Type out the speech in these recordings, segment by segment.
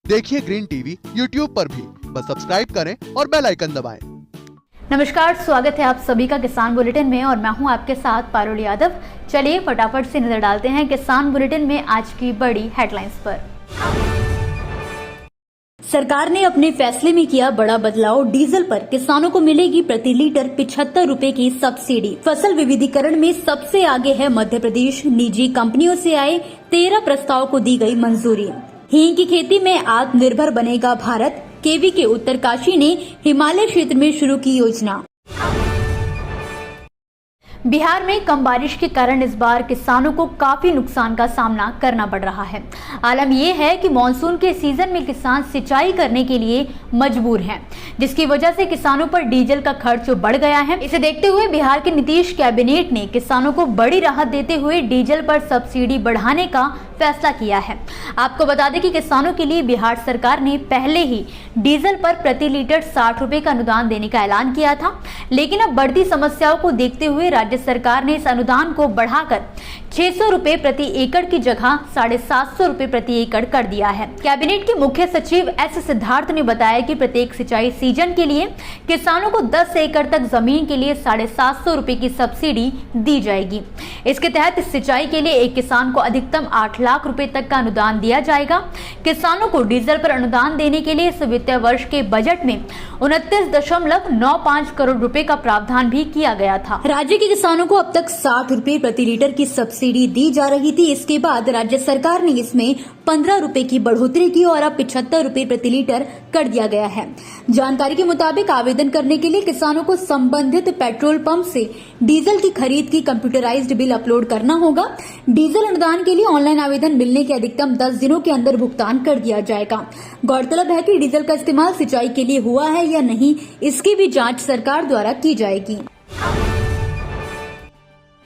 देखिए green TV YouTube पर भी, बस सब्सक्राइब करें और बेल आइकन दबाएं। नमस्कार, स्वागत है आप सभी का किसान बुलेटिन में और मैं हूं आपके साथ पारुल यादव। चलिए फटाफट से नजर डालते हैं किसान बुलेटिन में आज की बड़ी हेडलाइंस पर। सरकार ने अपने फैसले में किया बड़ा बदलाव। डीजल पर किसानों को मिलेगी प्रति लीटर 75 रुपए की सब्सिडी। फसल विविधीकरण में सबसे आगे है मध्य प्रदेश। निजी कंपनियों से आए 13 प्रस्ताव को दी गई मंजूरी। हींग की खेती में आत्मनिर्भर बनेगा भारत। केवी के उत्तरकाशी ने हिमालय क्षेत्र में शुरू की योजना। बिहार में कम बारिश के कारण इस बार किसानों को काफी नुकसान का सामना करना पड़ रहा है। आलम यह है कि मानसून के सीजन में किसान सिंचाई करने के लिए मजबूर हैं, जिसकी वजह से किसानों पर डीजल का खर्च बढ़ गया है। इसे देखते हुए बिहार के नीतीश कैबिनेट ने किसानों को बड़ी राहत देते हुए डीजल पर सब्सिडी बढ़ाने का फैसला किया है। आपको बता दें कि किसानों के लिए बिहार सरकार ने पहले ही डीजल पर प्रति लीटर 60 रुपए का अनुदान देने का ऐलान किया था, लेकिन अब बढ़ती समस्याओं को देखते हुए राज्य सरकार ने इस अनुदान को बढ़ाकर 600 रुपए प्रति एकड़ की जगह 750 रुपए प्रति एकड़ कर दिया है। कैबिनेट के मुख्य सचिव एस सिद्धार्थ ने बताया कि प्रत्येक सिंचाई सीजन के लिए किसानों को 10 एकड़ तक जमीन के लिए 750 रुपए की सब्सिडी दी जाएगी। इसके तहत सिंचाई के लिए एक किसान को अधिकतम 8 लाख रुपए तक का अनुदान दिया जाएगा। किसानों को डीजल पर अनुदान देने के लिए इस वित्तीय वर्ष के बजट में 29.95 करोड़ रुपए का प्रावधान भी किया गया था। राज्य के किसानों को अब तक 60 रुपए प्रति लीटर की सब्सिडी दी जा रही थी। इसके बाद राज्य सरकार ने इसमें 15 रुपए की बढ़ोतरी की और अब 75 रुपए प्रति लीटर कर दिया गया है। जानकारी के मुताबिक आवेदन करने के लिए किसानों को संबंधित पेट्रोल पंप से डीजल की खरीद की कंप्यूटराइज्ड बिल अपलोड करना होगा। डीजल अनुदान के लिए ऑनलाइन आवेदन मिलने के अधिकतम 10 दिनों के अंदर भुगतान कर दिया जाएगा। गौरतलब है कि डीजल का इस्तेमाल सिंचाई के लिए हुआ है या नहीं, इसकी भी जांच सरकार द्वारा की जाएगी।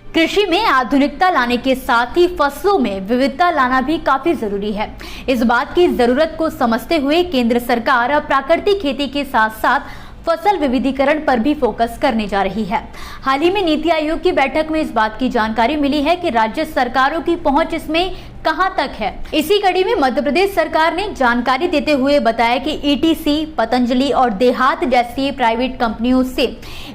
कृषि में आधुनिकता लाने के साथ ही फसलों में विविधता लाना भी काफी जरूरी है। इस बात की जरूरत को समझते हुए केंद्र सरकार अब प्राकृतिक खेती के साथ साथ फसल विविधीकरण पर भी फोकस करने जा रही है। हाल ही में नीति आयोग की बैठक में इस बात की जानकारी मिली है कि राज्य सरकारों की पहुंच इसमें कहां तक है। इसी कड़ी में मध्य प्रदेश सरकार ने जानकारी देते हुए बताया कि ईटीसी, पतंजलि और देहात जैसी प्राइवेट कंपनियों से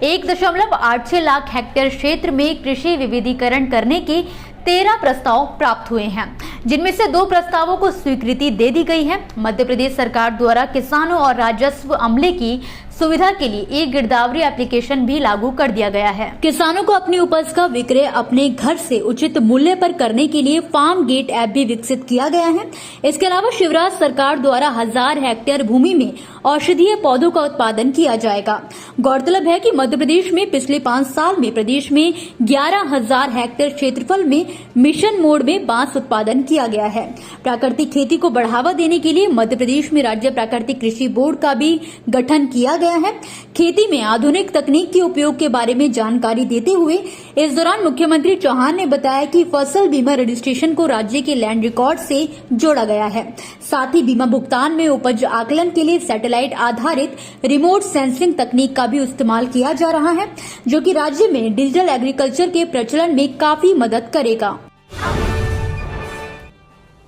1.86 लाख हेक्टेयर क्षेत्र में कृषि विविधीकरण करने के 13 प्रस्ताव प्राप्त हुए हैं, जिनमें से 2 प्रस्तावों को स्वीकृति दे दी गई है। मध्य प्रदेश सरकार द्वारा किसानों और राजस्व अमले की सुविधा के लिए एक गिरदावरी एप्लीकेशन भी लागू कर दिया गया है। किसानों को अपनी उपज का विक्रय अपने घर से उचित मूल्य पर करने के लिए फार्म गेट ऐप भी विकसित किया गया है। इसके अलावा शिवराज सरकार द्वारा 1000 हेक्टेयर भूमि में औषधीय पौधों का उत्पादन किया जाएगा। गौरतलब है कि मध्य प्रदेश में पिछले 5 साल में प्रदेश में 11,000 हेक्टेयर क्षेत्रफल में मिशन मोड में बांस उत्पादन किया गया है। प्राकृतिक खेती को बढ़ावा देने के लिए मध्य प्रदेश में राज्य प्राकृतिक कृषि बोर्ड का भी गठन किया गया है। खेती में आधुनिक तकनीक के उपयोग के बारे में जानकारी देते हुए इस दौरान मुख्यमंत्री चौहान ने बताया कि फसल बीमा रजिस्ट्रेशन को राज्य के लैंड रिकॉर्ड से जोड़ा गया है। साथ ही बीमा भुगतान में उपज आकलन के लिए सैटेलाइट आधारित रिमोट सेंसिंग तकनीक का भी इस्तेमाल किया जा रहा है, जो कि राज्य में डिजिटल एग्रीकल्चर के प्रचलन में काफी मदद करेगा।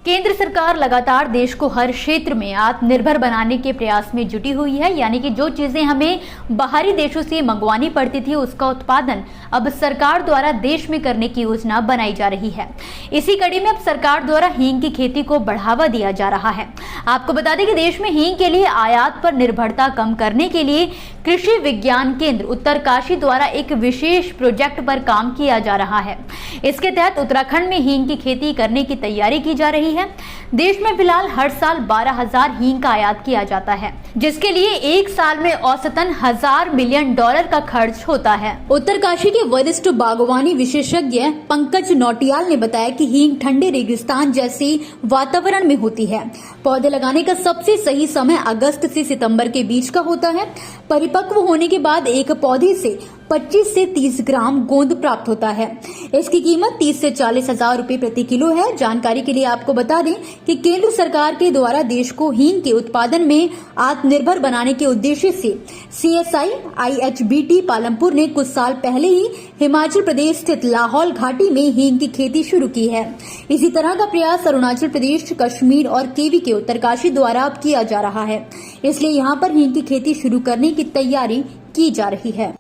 केंद्र सरकार लगातार देश को हर क्षेत्र में आत्मनिर्भर बनाने के प्रयास में जुटी हुई है, यानी कि जो चीजें हमें बाहरी देशों से मंगवानी पड़ती थी उसका उत्पादन अब सरकार द्वारा देश में करने की योजना बनाई जा रही है। इसी कड़ी में अब सरकार द्वारा हींग की खेती को बढ़ावा दिया जा रहा है। आपको बता दें कि देश में हींग के लिए आयात पर निर्भरता कम करने के लिए कृषि विज्ञान केंद्र उत्तरकाशी द्वारा एक विशेष प्रोजेक्ट पर काम किया जा रहा है। इसके तहत उत्तराखंड में हींग की खेती करने की तैयारी की जा रही है। देश में फिलहाल हर साल 12,000 हींग का आयात किया जाता है, जिसके लिए एक साल में औसतन $1,000 मिलियन का खर्च होता है। उत्तरकाशी के वरिष्ठ बागवानी विशेषज्ञ पंकज नौटियाल ने बताया कि हींग ठंडे रेगिस्तान जैसे वातावरण में होती है। पौधे लगाने का सबसे सही समय अगस्त से सितंबर के बीच का होता है। परिपक्व होने के बाद एक पौधे से 25 से 30 ग्राम गोंद प्राप्त होता है। इसकी कीमत 30 से 40 हजार रुपए प्रति किलो है। जानकारी के लिए आपको बता दें कि केंद्र सरकार के द्वारा देश को हींग के उत्पादन में आत्मनिर्भर बनाने के उद्देश्य से CSI IHBT पालमपुर ने कुछ साल पहले ही हिमाचल प्रदेश स्थित लाहौल घाटी में हींग की खेती शुरू की है। इसी तरह का प्रयास अरुणाचल प्रदेश, कश्मीर और केवी के उत्तरकाशी द्वारा अब किया जा रहा है। इसलिए यहाँ पर हींग की खेती शुरू करने की तैयारी की जा रही है।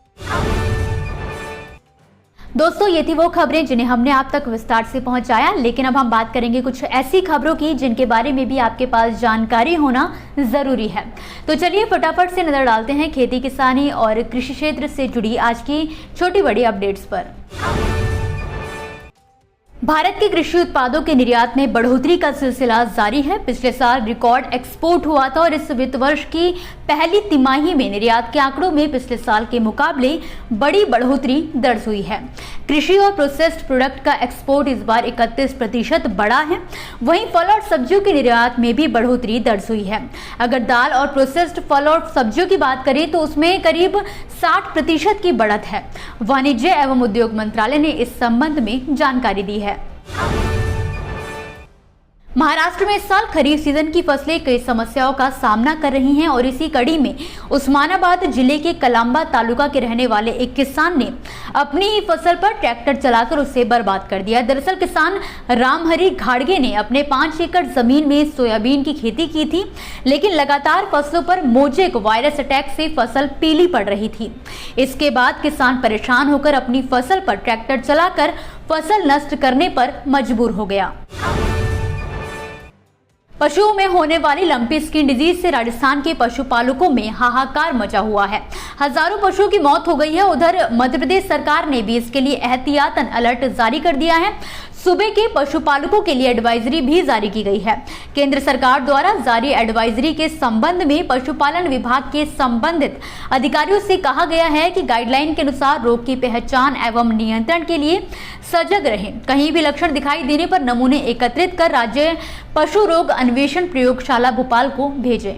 दोस्तों, ये थी वो खबरें जिन्हें हमने आप तक विस्तार से पहुंचाया, लेकिन अब हम बात करेंगे कुछ ऐसी खबरों की जिनके बारे में भी आपके पास जानकारी होना जरूरी है। तो चलिए फटाफट से नजर डालते हैं खेती किसानी और कृषि क्षेत्र से जुड़ी आज की छोटी बड़ी अपडेट्स पर। भारत के कृषि उत्पादों के निर्यात में बढ़ोतरी का सिलसिला जारी है। पिछले साल रिकॉर्ड एक्सपोर्ट हुआ था और इस वित्त वर्ष की पहली तिमाही में निर्यात के आंकड़ों में पिछले साल के मुकाबले बड़ी बढ़ोतरी दर्ज हुई है। कृषि और प्रोसेस्ड प्रोडक्ट का एक्सपोर्ट इस बार 31% बढ़ा है। वहीं फल और सब्जियों के निर्यात में भी बढ़ोतरी दर्ज हुई है। अगर दाल और प्रोसेस्ड फल और सब्जियों की बात करें तो उसमें करीब 60% की बढ़त है। वाणिज्य एवं उद्योग मंत्रालय ने इस संबंध में जानकारी दी है। महाराष्ट्र में इस साल खरीफ सीजन की फसलें कई समस्याओं का सामना कर रही हैं और इसी कड़ी में उस्मानाबाद जिले के कलांबा तालुका के रहने वाले एक किसान ने अपनी ही फसल पर ट्रैक्टर चलाकर उसे बर्बाद कर दिया। दरअसल किसान रामहरि घाड़गे ने अपने 5 एकड़ जमीन में सोयाबीन की खेती की थी, लेकिन लगातार फसलों पर मोजेक वायरस अटैक से फसल पीली पड़ रही थी। इसके बाद किसान परेशान होकर अपनी फसल पर ट्रैक्टर चलाकर फसल नष्ट करने पर मजबूर हो गया। पशुओं में होने वाली लंपी स्किन डिजीज से राजस्थान के पशुपालकों में हाहाकार मचा हुआ है। हजारों पशुओं की मौत हो गई है। उधर मध्य प्रदेश सरकार ने भी इसके लिए एहतियातन अलर्ट जारी कर दिया है। सूबे के पशुपालकों के लिए एडवाइजरी भी जारी की गई है। केंद्र सरकार द्वारा जारी एडवाइजरी के संबंध में पशुपालन विभाग के संबंधित अधिकारियों से कहा गया है कि गाइडलाइन के अनुसार रोग की पहचान एवं नियंत्रण के लिए सजग रहें। कहीं भी लक्षण दिखाई देने पर नमूने एकत्रित कर राज्य पशु रोग अन्वेषण प्रयोगशाला भोपाल को भेजें।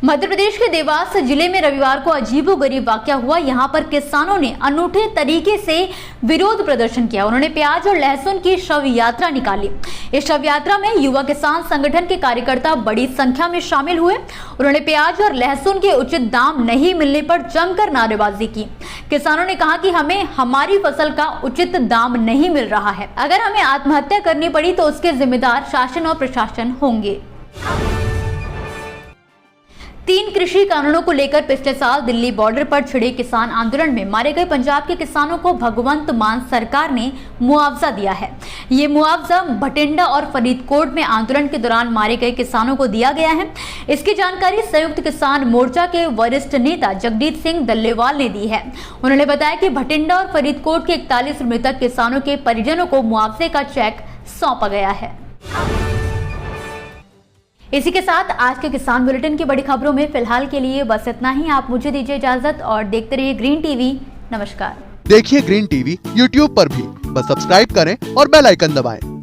मध्य प्रदेश के देवास जिले में रविवार को अजीबोगरीब वाकया हुआ। यहां पर किसानों ने अनूठे तरीके से विरोध प्रदर्शन किया। उन्होंने प्याज और लहसुन की शव यात्रा निकाली। इस शव यात्रा में युवा किसान संगठन के कार्यकर्ता बड़ी संख्या में शामिल हुए। उन्होंने प्याज और लहसुन के उचित दाम नहीं मिलने पर जमकर नारेबाजी की। किसानों ने कहा कि हमें हमारी फसल का उचित दाम नहीं मिल रहा है। अगर हमें आत्महत्या करनी पड़ी तो उसके जिम्मेदार शासन और प्रशासन होंगे। 3 कृषि कानूनों को लेकर पिछले साल दिल्ली बॉर्डर पर छिड़े किसान आंदोलन में मारे गए पंजाब के किसानों को भगवंत मान सरकार ने मुआवजा दिया है। ये मुआवजा भटिंडा और फरीदकोट में आंदोलन के दौरान मारे गए किसानों को दिया गया है। इसकी जानकारी संयुक्त किसान मोर्चा के वरिष्ठ नेता जगजीत सिंह दल्लेवाल ने दी है। उन्होंने बताया कि भटिंडा और फरीदकोट के 41 मृतक किसानों के परिजनों को मुआवजे का चेक सौंपा गया है। इसी के साथ आज के किसान बुलेटिन की बड़ी खबरों में फिलहाल के लिए बस इतना ही। आप मुझे दीजिए इजाजत और देखते रहिए ग्रीन टीवी। नमस्कार। देखिए ग्रीन टीवी YouTube पर भी, बस सब्सक्राइब करें और बेल आइकन दबाएं।